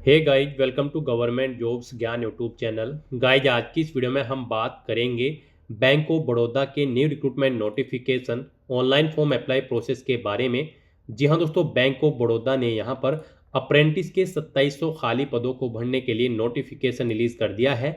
Hey guys, welcome to government jobs Gyan YouTube channel. Guys, आज की इस वीडियो में हम बात करेंगे बैंक ऑफ बड़ौदा के new recruitment notification online form apply process के बारे में। जी हाँ दोस्तों, बैंक ऑफ बड़ौदा ने यहाँ पर अप्रेंटिस के 2700 खाली पदों को भरने के लिए नोटिफिकेशन रिलीज कर दिया है।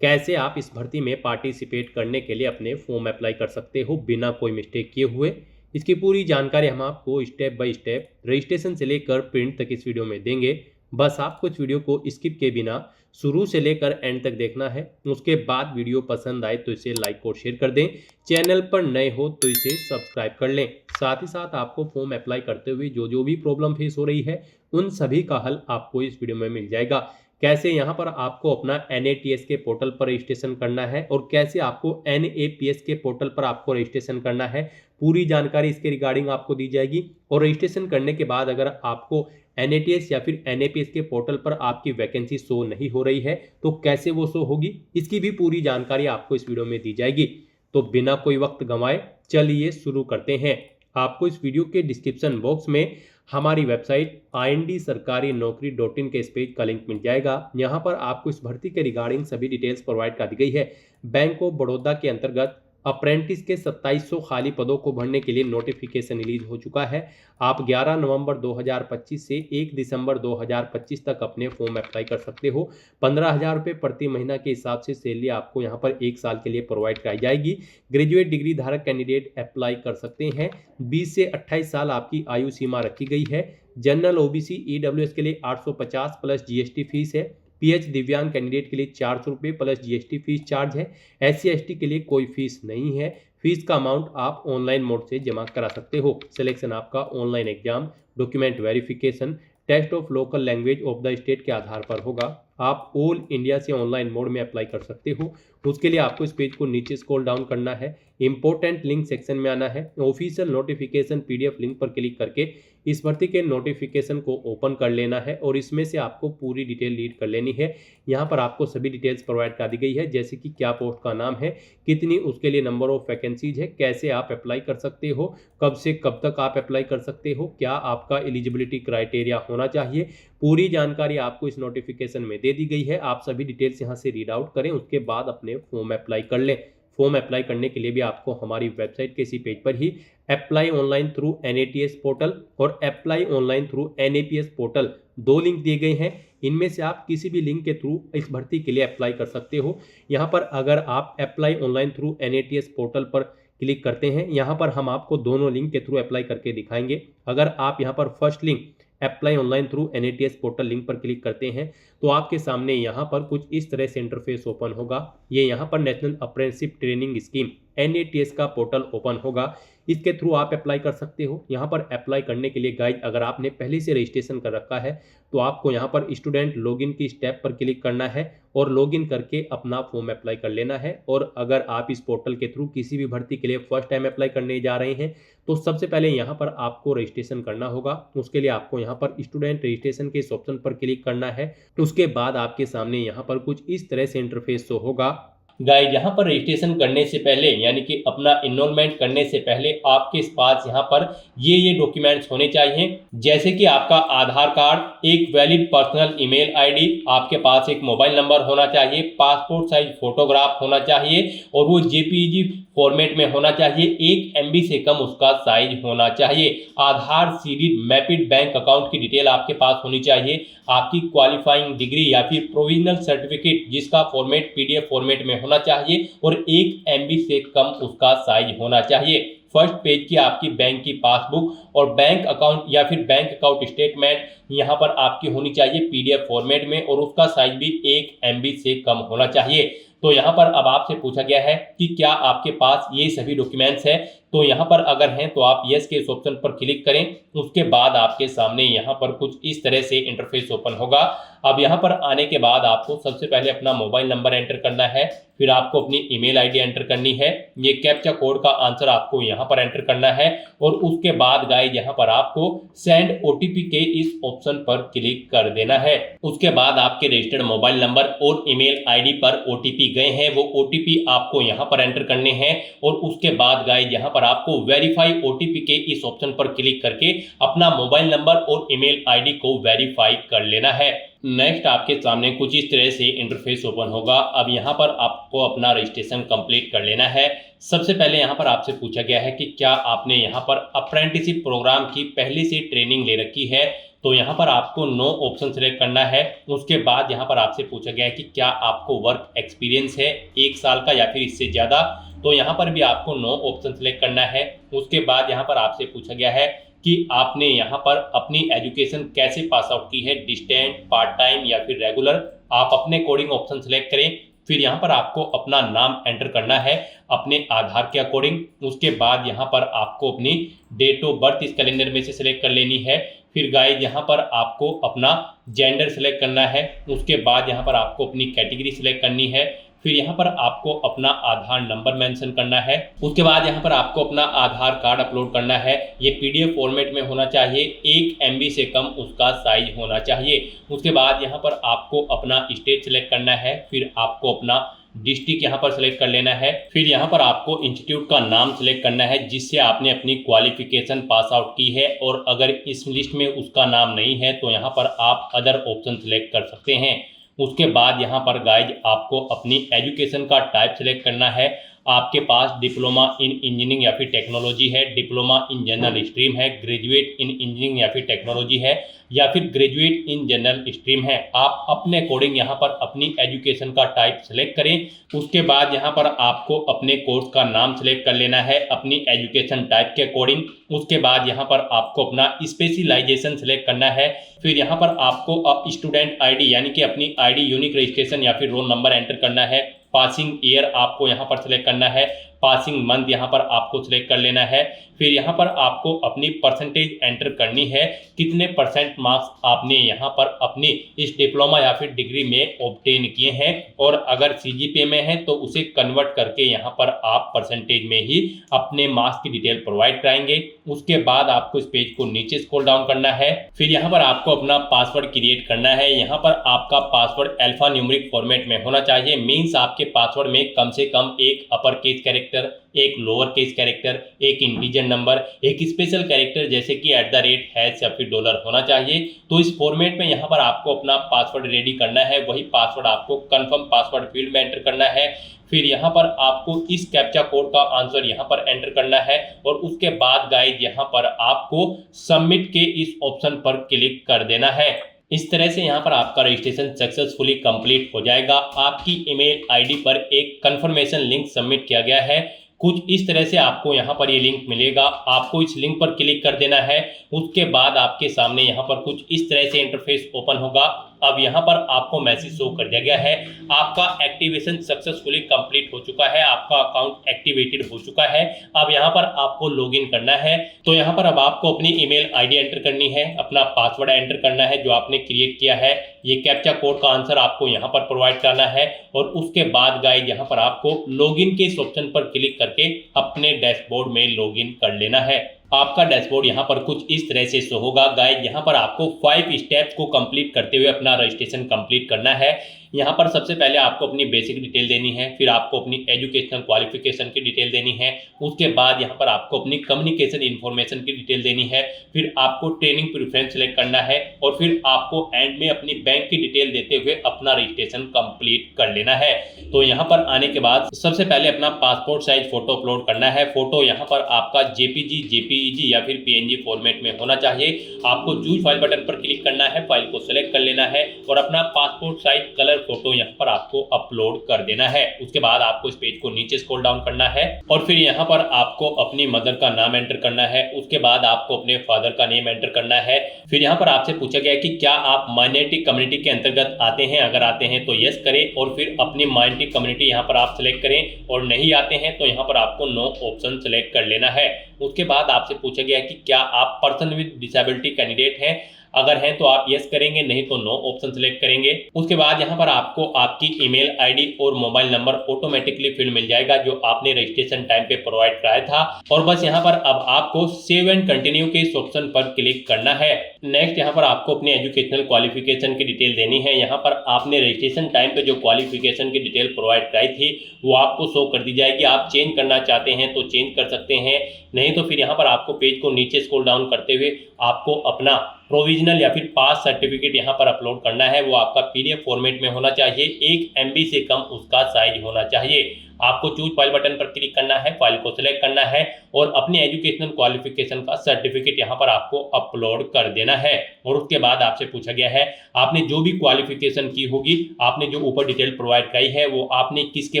कैसे आप इस भर्ती में पार्टिसिपेट करने के लिए अपने फॉर्म अप्लाई कर सकते हो बिना कोई मिस्टेक किए हुए, इसकी पूरी जानकारी हम आपको स्टेप बाय स्टेप रजिस्ट्रेशन से लेकर प्रिंट तक इस वीडियो में देंगे। बस आपको इस वीडियो को स्किप के बिना शुरू से लेकर एंड तक देखना है। उसके बाद वीडियो पसंद आए तो इसे लाइक और शेयर कर दें। चैनल पर नए हो तो इसे सब्सक्राइब कर लें। साथ ही साथ आपको फॉर्म अप्लाई करते हुए जो जो भी प्रॉब्लम फेस हो रही है उन सभी का हल आपको इस वीडियो में मिल जाएगा। कैसे यहाँ पर आपको अपना NATS के पोर्टल पर रजिस्ट्रेशन करना है और कैसे आपको NAPS के पोर्टल पर आपको रजिस्ट्रेशन करना है, पूरी जानकारी इसके रिगार्डिंग आपको दी जाएगी। और रजिस्ट्रेशन करने के बाद अगर आपको NATS या फिर NAPS के पोर्टल पर आपकी वैकेंसी शो नहीं हो रही है तो कैसे वो शो होगी, इसकी भी पूरी जानकारी आपको इस वीडियो में दी जाएगी। तो बिना कोई वक्त गंवाए चलिए शुरू करते हैं। आपको इस वीडियो के डिस्क्रिप्शन बॉक्स में हमारी वेबसाइट IND-sarkari-naukri.in के इस पेज का लिंक मिल जाएगा। यहाँ पर आपको इस भर्ती के रिगार्डिंग सभी डिटेल्स प्रोवाइड कर दी गई है। बैंक ऑफ बड़ौदा के अंतर्गत अप्रेंटिस के 2700 खाली पदों को भरने के लिए नोटिफिकेशन रिलीज हो चुका है। आप 11 नवंबर 2025 से 1 दिसंबर 2025 तक अपने फॉर्म अप्लाई कर सकते हो। 15,000 रुपये प्रति महीना के हिसाब से सैलरी आपको यहाँ पर 1 साल के लिए प्रोवाइड कराई जाएगी। ग्रेजुएट डिग्री धारक कैंडिडेट अप्लाई कर सकते हैं। 20 से 28 साल आपकी आयु सीमा रखी गई है। जनरल OBC EWS के लिए 850 प्लस GST फीस है। PH दिव्यांग कैंडिडेट के लिए 400 रुपये प्लस GST फीस चार्ज है। SC ST के लिए कोई फीस नहीं है। फीस का अमाउंट आप ऑनलाइन मोड से जमा करा सकते हो। सिलेक्शन आपका online exam, document verification, test of local language of the state के आधार पर होगा। आप ऑल इंडिया से ऑनलाइन मोड में अप्लाई कर सकते हो। उसके लिए आपको इस पेज को नीचे स्क्रॉल डाउन करना है, इंपॉर्टेंट लिंक सेक्शन में आना है, ऑफिशियल नोटिफिकेशन PDF लिंक पर क्लिक करके इस भर्ती के नोटिफिकेशन को ओपन कर लेना है और इसमें से आपको पूरी डिटेल रीड कर लेनी है। यहाँ पर आपको सभी डिटेल्स प्रोवाइड कर दी गई है, जैसे कि क्या पोस्ट का नाम है, कितनी उसके लिए नंबर ऑफ वैकेंसीज है, कैसे आप अप्लाई कर सकते हो, कब से कब तक आप अप्लाई कर सकते हो, क्या आपका एलिजिबिलिटी क्राइटेरिया होना चाहिए। पूरी जानकारी आपको इस नोटिफिकेशन में दे दी गई है। आप सभी डिटेल्स यहाँ से रीड आउट करें, उसके बाद अपने फॉर्म अप्लाई कर लें। फॉर्म अप्लाई करने के लिए भी आपको हमारी वेबसाइट के इसी पेज पर ही apply online through NATS portal और apply online through NAPS portal 2 link दिए गए हैं। इनमें से आप किसी भी लिंक के थ्रू इस भर्ती के लिए अप्लाई कर सकते हो। यहाँ पर अगर आप apply online through NATS portal पर क्लिक करते हैं, यहाँ पर हम आपको दोनों लिंक के थ्रू अप्लाई करके दिखाएंगे। अगर आप यहाँ पर first link apply online through NATS portal link पर क्लिक करते हैं तो आपके सामने यहाँ पर कुछ इस तरह से इंटरफेस ओपन होगा। ये यहाँ पर national apprenticeship training scheme NATS का पोर्टल ओपन होगा। इसके थ्रू आप अप्लाई कर सकते हो। यहाँ पर अप्लाई करने के लिए गाइज, अगर आपने पहले से रजिस्ट्रेशन कर रखा है तो आपको यहाँ पर स्टूडेंट लॉगिन की स्टेप पर क्लिक करना है और लॉगिन करके अपना फॉर्म अप्लाई कर लेना है। और अगर आप इस पोर्टल के थ्रू किसी भी भर्ती के लिए फर्स्ट टाइम अप्लाई करने जा रहे हैं तो सबसे पहले यहाँ पर आपको रजिस्ट्रेशन करना होगा। उसके लिए आपको यहाँ पर स्टूडेंट रजिस्ट्रेशन के इस ऑप्शन पर क्लिक करना है। उसके बाद आपके सामने यहाँ पर कुछ इस तरह से इंटरफेस शो होगा। गाइड, यहाँ पर रजिस्ट्रेशन करने से पहले यानी कि अपना इनरोलमेंट करने से पहले आपके पास यहाँ पर ये डॉक्यूमेंट्स होने चाहिए, जैसे कि आपका आधार कार्ड, एक वैलिड पर्सनल ईमेल ID, आपके पास एक मोबाइल नंबर होना चाहिए, पासपोर्ट साइज फोटोग्राफ होना चाहिए और वो JPEG फॉर्मेट में होना चाहिए, 1 MB से कम उसका साइज होना चाहिए। आधार सीडी मैपिड बैंक अकाउंट की डिटेल आपके पास होनी चाहिए, आपकी क्वालिफाइंग डिग्री या फिर प्रोविजनल सर्टिफिकेट जिसका फॉर्मेट PDF फॉर्मेट में होना चाहिए और 1 MB से कम उसका साइज होना चाहिए। फर्स्ट पेज की आपकी बैंक की पासबुक और बैंक अकाउंट या फिर बैंक अकाउंट स्टेटमेंट यहाँ पर आपकी होनी चाहिए PDF फॉर्मेट में और उसका साइज भी 1 MB से कम होना चाहिए। तो यहाँ पर अब आपसे पूछा गया है कि क्या आपके पास ये सभी डॉक्यूमेंट्स हैं, तो यहाँ पर अगर हैं तो आप यस के इस ऑप्शन पर क्लिक करें। उसके बाद आपके सामने यहाँ पर कुछ इस तरह से इंटरफेस ओपन होगा। अब यहाँ पर आने के बाद आपको सबसे पहले अपना मोबाइल नंबर एंटर करना है, फिर आपको अपनी ईमेल ID एंटर करनी है। ये कैप्चा कोड का आंसर आपको यहाँ पर एंटर करना है और उसके बाद गाइस यहाँ पर आपको सेंड OTP के इस ऑप्शन पर क्लिक कर देना है। उसके बाद आपके रजिस्टर्ड मोबाइल नंबर और ईमेल ID पर OTP गए हैं, वो OTP आपको यहाँ पर एंटर करने हैं और उसके बाद गाइस यहाँ पर पर आपको वेरीफाई ओटीपी के इस ऑप्शन पर क्लिक करके अपना मोबाइल नंबर और ईमेल आईडी को वेरीफाई कर लेना है। नेक्स्ट आपके सामने कुछ इस तरह से इंटरफेस ओपन होगा। अब यहाँ पर आपको अपना रजिस्ट्रेशन कंप्लीट कर लेना है। सबसे पहले यहाँ पर आपसे पूछा गया है कि क्या आपने यहाँ पर अप्रेंटिसशिप प्रोग्राम की पहले से ट्रेनिंग ले रखी है, तो यहाँ पर आपको नो ऑप्शन सेलेक्ट करना है। उसके बाद यहाँ पर आपसे पूछा गया है कि क्या आपको वर्क एक्सपीरियंस है 1 साल का या फिर इससे ज़्यादा, तो यहाँ पर भी आपको नो ऑप्शन सेलेक्ट करना है। उसके बाद यहाँ पर आपसे पूछा गया है कि आपने यहाँ पर अपनी एजुकेशन कैसे पास आउट की है, डिस्टेंट, पार्ट टाइम या फिर रेगुलर, आप अपने कोडिंग ऑप्शन सेलेक्ट करें। फिर यहाँ पर आपको अपना नाम एंटर करना है अपने आधार के अकॉर्डिंग। उसके बाद यहाँ पर आपको अपनी डेट ऑफ बर्थ इस कैलेंडर में से सिलेक्ट कर लेनी है। फिर गाइस यहाँ पर आपको अपना जेंडर सेलेक्ट करना है। उसके बाद यहाँ पर आपको अपनी कैटेगरी सिलेक्ट करनी है। फिर यहाँ पर आपको अपना आधार नंबर मेंशन करना है। उसके बाद यहाँ पर आपको अपना आधार कार्ड अपलोड करना है। ये पीडीएफ फॉर्मेट में होना चाहिए, 1 MB से कम उसका साइज होना चाहिए। उसके बाद यहाँ पर आपको अपना स्टेट सेलेक्ट करना है। फिर आपको अपना डिस्ट्रिक्ट यहाँ पर सेलेक्ट कर लेना है। फिर यहाँ पर आपको इंस्टीट्यूट का नाम सेलेक्ट करना है जिससे आपने अपनी क्वालिफिकेशन पास आउट की है, और अगर इस लिस्ट में उसका नाम नहीं है तो यहाँ पर आप अदर ऑप्शन सेलेक्ट कर सकते हैं। उसके बाद यहाँ पर गाइज आपको अपनी एजुकेशन का टाइप सेलेक्ट करना है। आपके पास डिप्लोमा इन इंजीनियरिंग या फिर टेक्नोलॉजी है, डिप्लोमा इन जनरल स्ट्रीम है, ग्रेजुएट इन इंजीनियरिंग या फिर टेक्नोलॉजी है, या फिर ग्रेजुएट इन जनरल स्ट्रीम है। आप अपने अकॉर्डिंग यहाँ पर अपनी एजुकेशन का टाइप सेलेक्ट करें। उसके बाद यहाँ पर आपको अपने कोर्स का नाम सेलेक्ट कर लेना है अपनी एजुकेशन टाइप के अकॉर्डिंग। उसके बाद यहाँ पर आपको अपना स्पेशलाइजेशन सेलेक्ट करना है। फिर यहाँ पर आपको स्टूडेंट आईडी यानी कि अपनी आईडी यूनिक रजिस्ट्रेशन या फिर रोल नंबर एंटर करना है। पासिंग ईयर आपको यहाँ पर सेलेक्ट करना है। पासिंग मंथ यहाँ पर आपको सिलेक्ट कर लेना है। फिर यहाँ पर आपको अपनी परसेंटेज एंटर करनी है, कितने % मार्क्स आपने यहाँ पर अपनी इस डिप्लोमा या फिर डिग्री में ऑब्टेन किए हैं, और अगर सीजीपीए में है तो उसे कन्वर्ट करके यहाँ पर आप परसेंटेज में ही अपने मार्क्स की डिटेल प्रोवाइड कराएंगे। उसके बाद आपको इस पेज को नीचे स्क्रॉल डाउन करना है। फिर यहाँ पर आपको अपना पासवर्ड क्रिएट करना है। यहाँ पर आपका पासवर्ड अल्फा न्यूमेरिक फॉर्मेट में होना चाहिए। मीन्स आपके पासवर्ड में कम से कम एक अपर केस कैरेक्टर, एक लोअर केस कैरेक्टर, एक इंटीजर नंबर, एक स्पेशल कैरेक्टर जैसे कि @ या फिर $, होना चाहिए। तो इस फॉर्मेट में यहाँ पर आपको अपना पासवर्ड रेडी करना है। वही पासवर्ड आपको कंफर्म पासवर्ड फील्ड में एंटर करना है। फिर यहाँ पर आपको इस कैप्चा कोड का आंसर यहाँ पर एंटर करना है, और उसके बाद गाइज यहाँ पर आपको सबमिट के इस ऑप्शन पर क्लिक कर देना है। इस तरह से यहाँ पर आपका रजिस्ट्रेशन सक्सेसफुली कंप्लीट हो जाएगा। आपकी ईमेल आईडी पर एक कंफर्मेशन लिंक सबमिट किया गया है। कुछ इस तरह से आपको यहाँ पर ये लिंक मिलेगा, आपको इस लिंक पर क्लिक कर देना है। उसके बाद आपके सामने यहाँ पर कुछ इस तरह से इंटरफेस ओपन होगा। अब यहाँ पर आपको मैसेज शो कर दिया गया है, आपका एक्टिवेशन सक्सेसफुली कंप्लीट हो चुका है, आपका अकाउंट एक्टिवेटेड हो चुका है। अब यहाँ पर आपको लॉगिन करना है। तो यहाँ पर अब आपको अपनी ईमेल आईडी एंटर करनी है, अपना पासवर्ड एंटर करना है जो आपने क्रिएट किया है। ये कैप्चा कोड का आंसर आपको यहाँ पर प्रोवाइड करना है, और उसके बाद गाइस यहाँ पर आपको लॉगिन के इस ऑप्शन पर क्लिक करके अपने डैशबोर्ड में लॉगिन कर लेना है। आपका डैशबोर्ड यहाँ पर कुछ इस तरह से शो होगा। गाइस यहाँ पर आपको 5 स्टेप्स को कंप्लीट करते हुए अपना रजिस्ट्रेशन कंप्लीट करना है। यहाँ पर सबसे पहले आपको अपनी बेसिक डिटेल देनी है, फिर आपको अपनी एजुकेशनल क्वालिफिकेशन की डिटेल देनी है। उसके बाद यहाँ पर आपको अपनी कम्युनिकेशन इन्फॉर्मेशन की डिटेल देनी है। फिर आपको ट्रेनिंग प्रेफरेंस सेलेक्ट करना है, और फिर आपको एंड में अपनी बैंक की डिटेल देते हुए अपना रजिस्ट्रेशन कंप्लीट कर लेना है। तो यहाँ पर आने के बाद सबसे पहले अपना पासपोर्ट साइज फोटो अपलोड करना है। फोटो यहाँ पर आपका जेपीजी, जेपीईजी या फिर पीएनजी फॉर्मेट में होना चाहिए। आपको चूज फाइल बटन पर क्लिक करना है, फाइल को सिलेक्ट कर लेना है, और अपना पासपोर्ट साइज कलर फोटो यहाँ पर आपको अपलोड कर देना है। उसके बाद आपको इस पेज को नीचे स्क्रॉल डाउन करना है, और फिर यहाँ पर आपको अपनी मदर का नाम एंटर करना है। उसके बाद आपको अपने फादर का नेम एंटर करना है। फिर यहाँ पर आपसे पूछा गया कि क्या आप माइनॉरिटी कम्युनिटी के अंतर्गत आते हैं, अगर आते हैं तो यस करें, और फिर अपनी माइनॉरिटी कम्युनिटी यहाँ पर आप सिलेक्ट करें, और नहीं आते हैं तो यहाँ पर आपको नो ऑप्शन सिलेक्ट कर लेना है। उसके बाद आपसे पूछा गया कि क्या आप पर्सन विद डिसेबिलिटी कैंडिडेट हैं, अगर हैं तो आप यस करेंगे, नहीं तो नो ऑप्शन सेलेक्ट करेंगे। उसके बाद यहाँ पर आपको आपकी ईमेल आईडी और मोबाइल नंबर ऑटोमेटिकली फील्ड मिल जाएगा जो आपने रजिस्ट्रेशन टाइम पे प्रोवाइड कराया था। और बस यहाँ पर अब आपको सेव एंड कंटिन्यू के इस ऑप्शन पर क्लिक करना है। नेक्स्ट यहाँ पर आपको अपनी एजुकेशनल क्वालिफिकेशन की डिटेल देनी है। यहाँ पर आपने रजिस्ट्रेशन टाइम पे जो क्वालिफिकेशन की डिटेल प्रोवाइड कराई थी वो आपको शो कर दी जाएगी। आप चेंज करना चाहते हैं तो चेंज कर सकते हैं, नहीं तो फिर यहाँ पर आपको पेज को नीचे स्क्रॉल डाउन करते हुए आपको अपना प्रोविजनल या फिर पास सर्टिफिकेट यहाँ पर अपलोड करना है। वो आपका पीडीएफ फॉर्मेट में होना चाहिए, 1 MB से कम उसका साइज होना चाहिए। आपको चूज फाइल बटन पर क्लिक करना है, फाइल को सिलेक्ट करना है और अपने एजुकेशनल क्वालिफिकेशन का सर्टिफिकेट यहाँ पर आपको अपलोड कर देना है। और उसके बाद आपसे पूछा गया है आपने जो भी क्वालिफिकेशन की होगी, आपने जो ऊपर डिटेल प्रोवाइड कराई है वो आपने किसके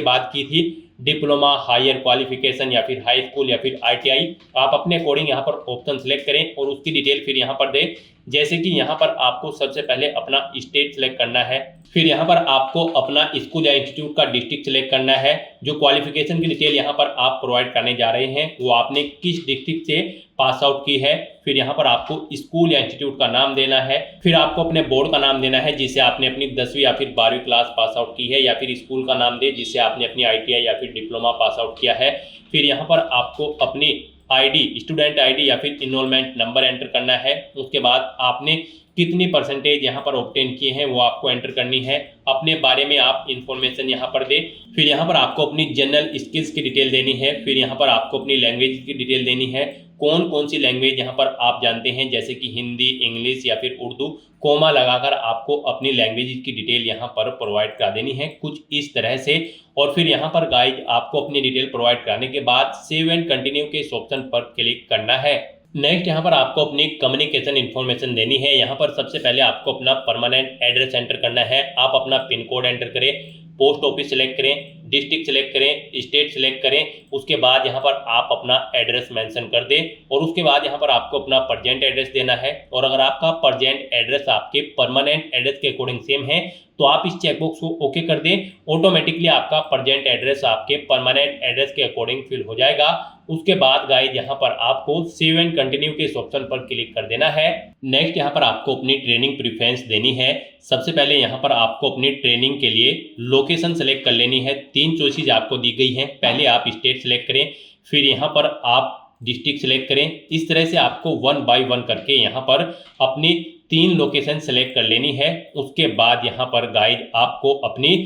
बाद की थी, डिप्लोमा, हायर क्वालिफिकेशन या फिर हाई स्कूल या फिर ITI। आप अपने अकॉर्डिंग यहाँ पर ऑप्शन सेलेक्ट करें और उसकी डिटेल फिर यहाँ पर दें। जैसे कि यहाँ पर आपको सबसे पहले अपना स्टेट सेलेक्ट करना है, फिर यहाँ पर आपको अपना स्कूल या इंस्टीट्यूट का डिस्ट्रिक्ट सेलेक्ट करना है। जो क्वालिफिकेशन की डिटेल यहाँ पर आप प्रोवाइड करने जा रहे हैं वो आपने किस डिस्ट्रिक्ट से पास आउट की है। फिर यहाँ पर आपको स्कूल या इंस्टीट्यूट का नाम देना है, फिर आपको अपने बोर्ड का नाम देना है जिससे आपने अपनी 10वीं या फिर 12वीं क्लास पास आउट की है, या फिर स्कूल का नाम दे जिससे आपने अपनी ITI या फिर डिप्लोमा पास आउट किया है। फिर यहाँ पर आपको अपनी ID, स्टूडेंट ID या फिर इनरोलमेंट नंबर एंटर करना है। उसके बाद आपने कितनी परसेंटेज यहाँ पर ऑब्टेन किए हैं वो आपको एंटर करनी है। अपने बारे में आप इंफॉर्मेशन यहाँ पर दें। फिर यहाँ पर आपको अपनी जनरल स्किल्स की डिटेल देनी है। फिर यहाँ पर आपको अपनी लैंग्वेज की डिटेल देनी है, कौन कौन सी लैंग्वेज यहाँ पर आप जानते हैं जैसे कि हिंदी, इंग्लिश या फिर उर्दू। कोमा लगाकर आपको अपनी लैंग्वेज की डिटेल यहाँ पर प्रोवाइड करा देनी है कुछ इस तरह से। और फिर यहाँ पर गाइज आपको अपनी डिटेल प्रोवाइड कराने के बाद सेव एंड कंटिन्यू के इस ऑप्शन पर क्लिक करना है। नेक्स्ट यहाँ पर आपको अपनी कम्युनिकेशन इन्फॉर्मेशन देनी है। यहाँ पर सबसे पहले आपको अपना परमानेंट एड्रेस एंटर करना है। आप अपना पिन कोड एंटर करें, पोस्ट ऑफिस सेलेक्ट करें, डिस्ट्रिक्ट सेलेक्ट करें, स्टेट सेलेक्ट करें। उसके बाद यहाँ पर आप अपना एड्रेस मेंशन कर दें और उसके बाद यहाँ पर आपको अपना प्रजेंट एड्रेस देना है। और अगर आपका प्रजेंट एड्रेस आपके परमानेंट एड्रेस के अकॉर्डिंग सेम है तो आप इस चेकबॉक्स को ओके कर दें। ऑटोमेटिकली आपका प्रजेंट एड्रेस आपके परमानेंट एड्रेस के अकॉर्डिंग फिल हो जाएगा। उसके बाद गाइज यहाँ पर आपको सेव एंड कंटिन्यू के इस ऑप्शन पर क्लिक कर देना है। नेक्स्ट यहाँ पर आपको अपनी ट्रेनिंग प्रेफरेंस देनी है। सबसे पहले यहाँ पर आपको अपनी ट्रेनिंग के लिए लोकेशन सेलेक्ट कर लेनी है। 3 चॉइसेस आपको दी गई हैं। पहले आप स्टेट सेलेक्ट करें, फिर यहाँ पर आप डिस्ट्रिक्ट सेलेक्ट करें। इस तरह से आपको 1 बाय 1 करके यहाँ पर अपनी 3 लोकेशन सेलेक्ट कर लेनी है। उसके बाद यहाँ पर गाइड आपको अपनी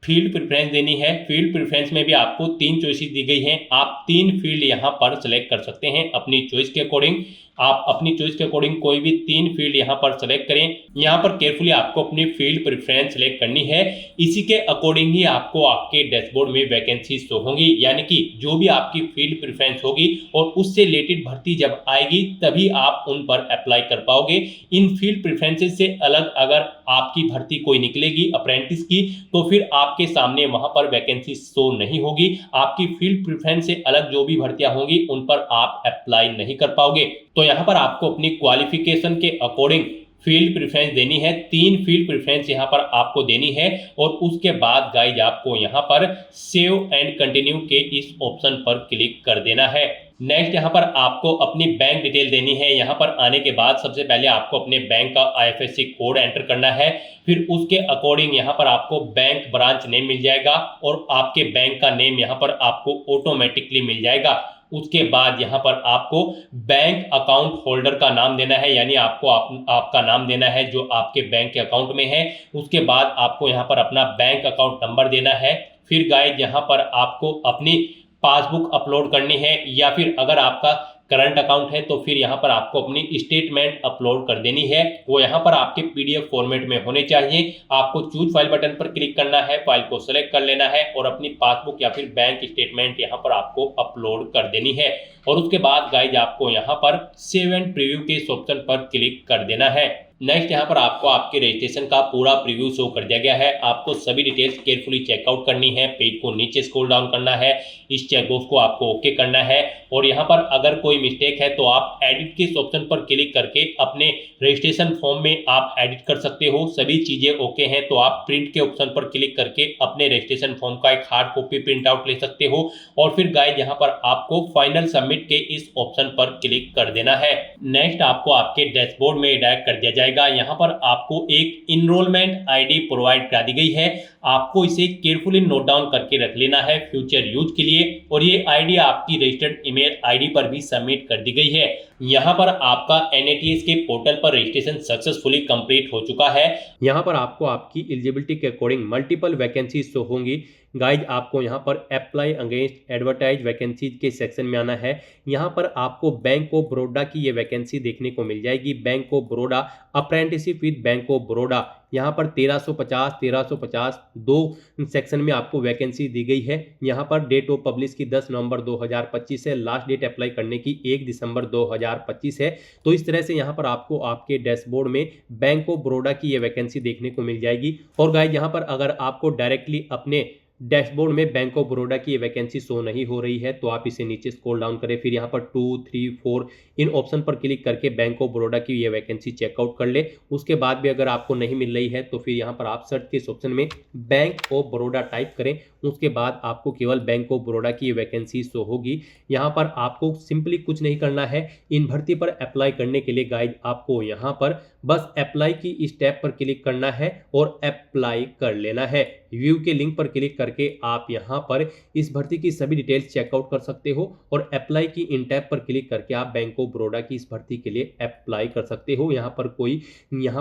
फील्ड प्रेफरेंस देनी है। फील्ड प्रेफरेंस में भी आपको 3 चॉइसेस दी गई हैं। आप 3 फील्ड यहाँ पर सेलेक्ट कर सकते हैं अपनी चॉइस के अकॉर्डिंग। आप अपनी चॉइस के अकॉर्डिंग कोई भी 3 फील्ड यहाँ पर सेलेक्ट करें। यहाँ पर केयरफुली आपको अपनी फील्ड प्रेफरेंस सेलेक्ट करनी है। इसी के अकॉर्डिंग ही आपको आपके डैशबोर्ड में वैकेंसी शो होंगी, यानी कि जो भी आपकी फील्ड प्रेफरेंस होगी और उससे रिलेटेड भर्ती जब आएगी तभी आप उन पर अप्लाई कर पाओगे। इन फील्ड प्रेफरेंसेस से अलग अगर आपकी भर्ती कोई निकलेगी अप्रेंटिस की तो फिर आपके सामने वहां पर वैकेंसी शो नहीं होगी। आपकी फील्ड प्रेफरेंस से अलग जो भी भर्तियां होंगी उन पर आप अप्लाई नहीं कर पाओगे। तो यहाँ पर आपको अपनी क्वालिफिकेशन के अकॉर्डिंग फील्ड प्रेफरेंस देनी है। 3 फील्ड प्रेफरेंस यहाँ पर आपको देनी है और उसके बाद गाइज आपको यहाँ पर सेव एंड कंटिन्यू के इस ऑप्शन पर क्लिक कर देना है। नेक्स्ट यहाँ पर आपको अपनी बैंक डिटेल देनी है। यहाँ पर आने के बाद सबसे पहले आपको अपने बैंक का IFSC कोड एंटर करना है। फिर उसके अकॉर्डिंग यहाँ पर आपको बैंक ब्रांच नेम मिल जाएगा और आपके बैंक का नेम यहाँ पर आपको ऑटोमेटिकली मिल जाएगा। उसके बाद यहाँ पर आपको बैंक अकाउंट होल्डर का नाम देना है, यानी आपको आपका नाम देना है जो आपके बैंक के अकाउंट में है। उसके बाद आपको यहाँ पर अपना बैंक अकाउंट नंबर देना है। फिर गाइज यहाँ पर आपको अपनी पासबुक अपलोड करनी है, या फिर अगर आपका करंट अकाउंट है तो फिर यहाँ पर आपको अपनी स्टेटमेंट अपलोड कर देनी है। वो यहाँ पर आपके PDF फॉर्मेट में होने चाहिए। आपको चूज फाइल बटन पर क्लिक करना है, फाइल को सेलेक्ट कर लेना है और अपनी पासबुक या फिर बैंक स्टेटमेंट यहाँ पर आपको अपलोड कर देनी है। और उसके बाद गाइज आपको यहाँ पर सेव एंड प्रीव्यू के इस ऑप्शन पर क्लिक कर देना है। नेक्स्ट यहाँ पर आपको आपके रजिस्ट्रेशन का पूरा प्रीव्यू शो कर दिया गया है। आपको सभी डिटेल्स केयरफुली चेकआउट करनी है। पेज को नीचे स्क्रॉल डाउन करना है, इस चेकबॉक्स को आपको ओके करना है और यहाँ पर अगर कोई मिस्टेक है तो आप एडिट के इस ऑप्शन पर क्लिक करके अपने रजिस्ट्रेशन फॉर्म में आप एडिट कर सकते हो। सभी चीजें ओके हैं तो आप प्रिंट के ऑप्शन पर क्लिक करके अपने रजिस्ट्रेशन फॉर्म का एक हार्ड कॉपी प्रिंट आउट ले सकते हो। और फिर गाइज यहाँ पर आपको फाइनल सबमिट के इस ऑप्शन पर क्लिक कर देना है। नेक्स्ट आपको आपके डैशबोर्ड में डायरेक्ट कर दिया जाएगा। जाएगा। यहाँ पर आपको एक इनरोलमेंट आईडी प्रोवाइड करा दी गई है, आपको इसे केयरफुली नोट डाउन करके रख लेना है फ्यूचर यूज के लिए, और ये आईडी आपकी रजिस्टर्ड ईमेल आईडी पर भी सबमिट कर दी गई है। यहाँ पर आपका NATS के पोर्टल पर रजिस्ट्रेशन सक्सेसफुली कंप्लीट हो चुका है। यहाँ पर आपको आपकी एलिजिबिलिटी के अकॉर्डिंग मल्टीपल वैकेंसीज शो होंगी। गाइज आपको यहाँ पर अप्लाई अगेंस्ट एडवर्टाइज वैकेंसीज के सेक्शन में आना है। यहाँ पर आपको बैंक ऑफ बड़ौदा की ये वैकेंसी देखने को मिल जाएगी, bank of Baroda apprenticeship with bank of Baroda. यहाँ पर 1350 दो सेक्शन में आपको वैकेंसी दी गई है। यहाँ पर डेट ऑफ पब्लिश की 10 नवंबर 2025 है, लास्ट डेट अप्लाई करने की 1 दिसंबर 2025 है। तो इस तरह से यहाँ पर आपको आपके डैशबोर्ड में बैंक ऑफ बड़ौदा की ये वैकेंसी देखने को मिल जाएगी। और गाइज यहाँ पर अगर आपको डायरेक्टली अपने डैशबोर्ड में बैंक ऑफ बड़ौदा की ये वैकेंसी शो नहीं हो रही है तो आप इसे नीचे स्क्रॉल डाउन करें, फिर यहाँ पर 2, 3, 4 इन ऑप्शन पर क्लिक करके बैंक ऑफ बड़ौदा की ये वैकेंसी चेकआउट कर ले। उसके बाद भी अगर आपको नहीं मिल रही है तो फिर यहाँ पर आप सर्च के इस ऑप्शन में बैंक ऑफ बड़ौदा टाइप करें, उसके बाद आपको केवल बैंक ऑफ बड़ौदा की ये वैकेंसी शो होगी। यहाँ पर आपको सिंपली कुछ नहीं करना है, इन भर्ती पर अप्लाई करने के लिए गाइड आपको यहाँ पर बस अप्लाई की इस टैब पर क्लिक करना है और अप्लाई कर लेना है। व्यू के लिंक पर क्लिक करके आप यहाँ पर इस भर्ती की सभी डिटेल्स चेकआउट कर सकते हो और अप्लाई की इन टैब पर क्लिक करके आप बैंक ऑफ बड़ौदा की इस भर्ती के लिए अप्लाई कर सकते हो। यहाँ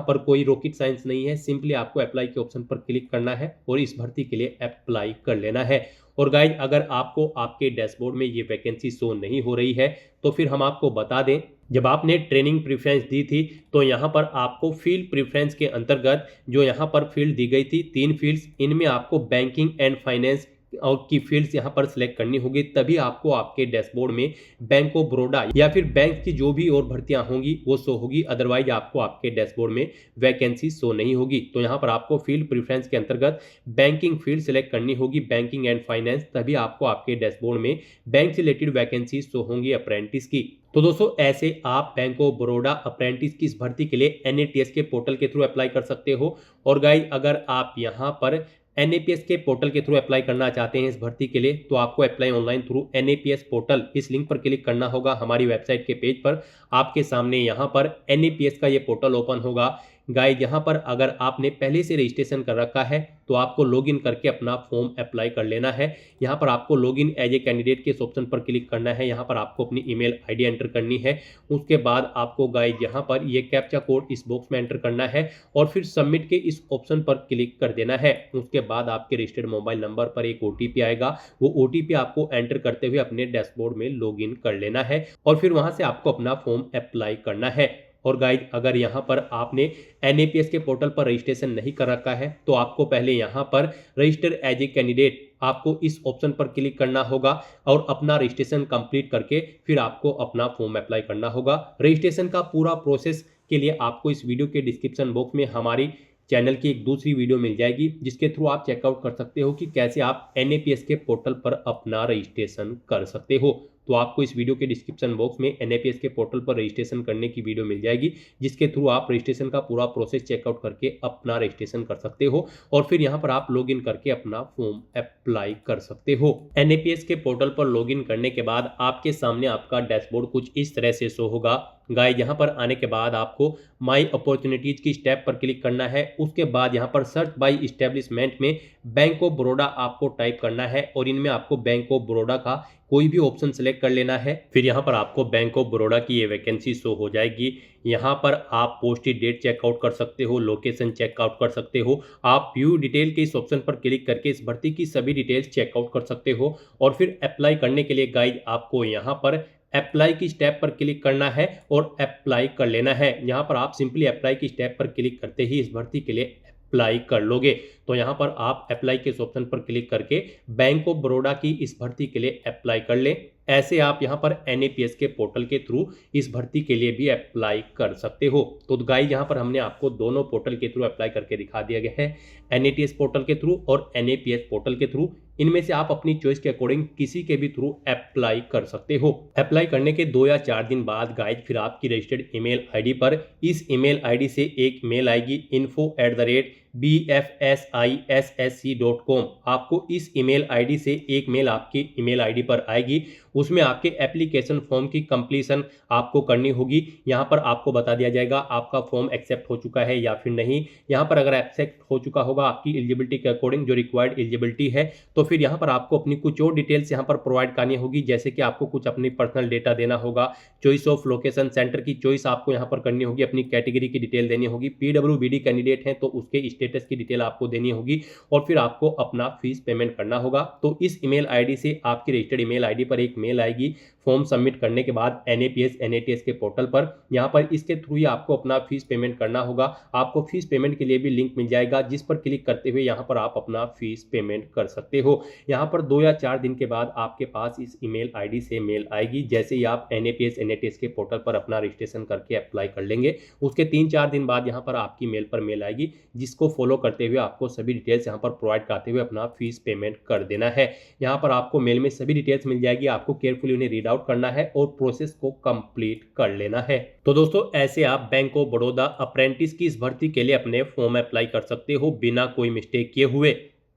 पर कोई रॉकेट साइंस नहीं है, सिंपली आपको अप्लाई के ऑप्शन पर क्लिक करना है और इस भर्ती के लिए अप्लाई कर लेना है। और गाइज अगर आपको आपके डैशबोर्ड में ये वैकेंसी शो नहीं हो रही है तो फिर हम आपको बता दें, जब आपने ट्रेनिंग प्रेफरेंस दी थी तो यहाँ पर आपको फील्ड प्रेफरेंस के अंतर्गत जो यहाँ पर फील्ड दी गई थी 3 फील्ड्स, इनमें आपको बैंकिंग एंड फाइनेंस और की फील्ड्स यहाँ पर सिलेक्ट करनी होगी, तभी आपको आपके डैशबोर्ड में बैंक ऑफ बड़ौदा या फिर बैंक की जो भी और भर्तियां होंगी वो शो होगी, अदरवाइज आपको आपके डैशबोर्ड में वैकेंसी शो नहीं होगी। तो यहाँ पर आपको फील्ड प्रेफरेंस के अंतर्गत बैंकिंग फील्ड सिलेक्ट करनी होगी, बैंकिंग एंड फाइनेंस, तभी आपको आपके डैशबोर्ड में बैंक से रिलेटेड वैकेंसी शो होंगी अप्रेंटिस की। तो दोस्तों ऐसे आप बैंक ऑफ बड़ौदा अप्रेंटिस की इस भर्ती के लिए NATS के पोर्टल के थ्रू अप्लाई कर सकते हो। और गाइस अगर आप यहाँ पर NAPS के पोर्टल के थ्रू अप्लाई करना चाहते हैं इस भर्ती के लिए तो आपको apply online through NAPS portal इस लिंक पर क्लिक करना होगा। हमारी वेबसाइट के पेज पर आपके सामने यहाँ पर NAPS का ये पोर्टल ओपन होगा। गाइस यहाँ पर अगर आपने पहले से रजिस्ट्रेशन कर रखा है तो आपको लॉगिन करके अपना फॉर्म अप्लाई कर लेना है। यहाँ पर आपको लॉगिन एज ए कैंडिडेट के इस ऑप्शन पर क्लिक करना है, यहाँ पर आपको अपनी ईमेल आईडी एंटर करनी है। उसके बाद आपको गाइस यहाँ पर ये कैप्चा कोड इस बॉक्स में एंटर करना है और फिर सबमिट के इस ऑप्शन पर क्लिक कर देना है। उसके बाद आपके रजिस्टर्ड मोबाइल नंबर पर एक OTP आएगा, वो OTP आपको एंटर करते हुए अपने डैशबोर्ड में लॉगिन कर लेना है और फिर वहां से आपको अपना फॉर्म अप्लाई करना है। और गाइज अगर यहाँ पर आपने NAPS के पोर्टल पर रजिस्ट्रेशन नहीं कर रखा है तो आपको पहले यहाँ पर रजिस्टर एज ए कैंडिडेट आपको इस ऑप्शन पर क्लिक करना होगा और अपना रजिस्ट्रेशन कंप्लीट करके फिर आपको अपना फॉर्म अप्लाई करना होगा। रजिस्ट्रेशन का पूरा प्रोसेस के लिए आपको इस वीडियो के डिस्क्रिप्शन बॉक्स में हमारी चैनल की एक दूसरी वीडियो मिल जाएगी, जिसके थ्रू आप चेकआउट कर सकते हो कि कैसे आप NAPS के पोर्टल पर अपना रजिस्ट्रेशन कर सकते हो। तो आपको इस वीडियो के डिस्क्रिप्शन बॉक्स में NAPS के पोर्टल पर रजिस्ट्रेशन करने की वीडियो मिल जाएगी, जिसके थ्रू आप रजिस्ट्रेशन का पूरा प्रोसेस चेकआउट करके अपना रजिस्ट्रेशन कर सकते हो और फिर यहाँ पर आप लॉगिन करके अपना फॉर्म अप्लाई कर सकते हो। NAPS के पोर्टल पर लॉगिन करने के बाद आपके सामने आपका डैशबोर्ड कुछ इस तरह से शो होगा। गाइस यहाँ पर आने के बाद आपको माई अपॉर्चुनिटीज की स्टेप पर क्लिक करना है। उसके बाद यहाँ पर सर्च बाय इस्टेब्लिशमेंट में बैंक ऑफ बड़ौदा आपको टाइप करना है और इनमें आपको बैंक ऑफ बड़ौदा का कोई भी ऑप्शन सेलेक्ट कर लेना है। फिर यहाँ पर आपको बैंक ऑफ बड़ौदा की ये वैकेंसी शो हो जाएगी। यहाँ पर आप पोस्टेड डेट चेकआउट कर सकते हो, लोकेशन चेकआउट कर सकते हो, आप व्यू डिटेल के इस ऑप्शन पर क्लिक करके इस भर्ती की सभी डिटेल्स चेकआउट कर सकते हो। और फिर अप्लाई करने के लिए गाइज आपको यहाँ पर अप्लाई की स्टेप पर क्लिक करना है और अप्लाई कर लेना है। यहाँ पर आप सिंपली अप्लाई की स्टेप पर क्लिक करते ही इस भर्ती के लिए अप्लाई कर लोगे। तो यहाँ पर आप अप्लाई के इस ऑप्शन पर क्लिक करके बैंक ऑफ बड़ौदा की इस भर्ती के लिए अप्लाई कर लें। ऐसे आप यहाँ पर NAPS के पोर्टल के थ्रू इस भर्ती के लिए भी अप्लाई कर सकते हो। तो गाइस यहाँ पर हमने आपको दोनों पोर्टल के थ्रू अप्लाई करके दिखा दिया गया है, NATS पोर्टल के थ्रू और NAPS पोर्टल के थ्रू। इनमें से आप अपनी चॉइस के अकॉर्डिंग किसी के भी थ्रू अप्लाई कर सकते हो। अप्लाई करने के 2 या 4 दिन बाद गाइस फिर आपकी रजिस्टर्ड ईमेल आईडी पर इस ईमेल आईडी से एक मेल आएगी info@bfsissc.com। आपको इस ईमेल आईडी से एक मेल आपकी ईमेल आईडी पर आएगी उसमें आपके एप्लीकेशन फॉर्म की कंप्लीशन आपको करनी होगी। यहाँ पर आपको बता दिया जाएगा आपका फॉर्म एक्सेप्ट हो चुका है या फिर नहीं। यहाँ पर अगर एक्सेप्ट हो चुका होगा आपकी एलिजिबिलिटी के अकॉर्डिंग जो रिक्वायर्ड एलिजिबिलिटी है, तो फिर यहाँ पर आपको अपनी कुछ और डिटेल्स यहाँ पर प्रोवाइड करनी होगी, जैसे कि आपको कुछ अपनी पर्सनल डेटा देना होगा, चॉइस ऑफ लोकेशन सेंटर की चॉइस आपको यहाँ पर करनी होगी, अपनी कैटेगरी की डिटेल देनी होगी, पीडब्ल्यूबीडी कैंडिडेट हैं तो उसके स्टेटस की डिटेल आपको देनी होगी, और फिर आपको अपना फीस पेमेंट करना होगा। तो इस ईमेल आईडी से आपकी रजिस्टर्ड ईमेल आईडी पर एक मेल आएगी फॉर्म सबमिट करने के बाद एनएपीएस एनएटीएस के पोर्टल पर। यहाँ पर इसके थ्रू ही आपको अपना फीस पेमेंट करना होगा। आपको फीस पेमेंट के लिए भी लिंक मिल जाएगा, जिस पर क्लिक करते हुए यहाँ पर आप अपना फीस पेमेंट कर सकते हो। यहाँ पर 2 या 4 दिन के बाद आपके पास इस ईमेल आईडी से मेल आएगी। जैसे ही आप एनएपीएस एनएटीएस के पोर्टल पर अपना रजिस्ट्रेशन करके अप्लाई कर लेंगे, उसके 3-4 दिन बाद यहाँ पर आपकी मेल पर मेल आएगी, जिसको फॉलो करते हुए आपको सभी डिटेल्स यहाँ पर प्रोवाइड करते हुए अपना फीस पेमेंट कर देना है। यहाँ पर आपको मेल में सभी डिटेल्स मिल जाएगी, आपको केयरफुली उन्हें रीड आउट करना है और प्रोसेस को कंप्लीट कर लेना है। तो दोस्तों, ऐसे आप बैंक ऑफ बड़ौदा अप्रेंटिस की इस भर्ती के लिए अपने फॉर्म अप्लाई कर सकते हो बिना कोई मिस्टेक किए हुए।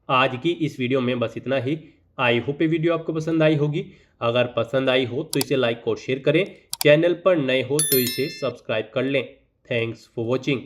आज की इस वीडियो में बस इतना ही। आई होप ये वीडियो आपको पसंद आई होगी। अगर पसंद आई हो तो इसे लाइक और शेयर करें। चैनल पर नए हो तो इसे सब्सक्राइब कर लें। Thanks for watching.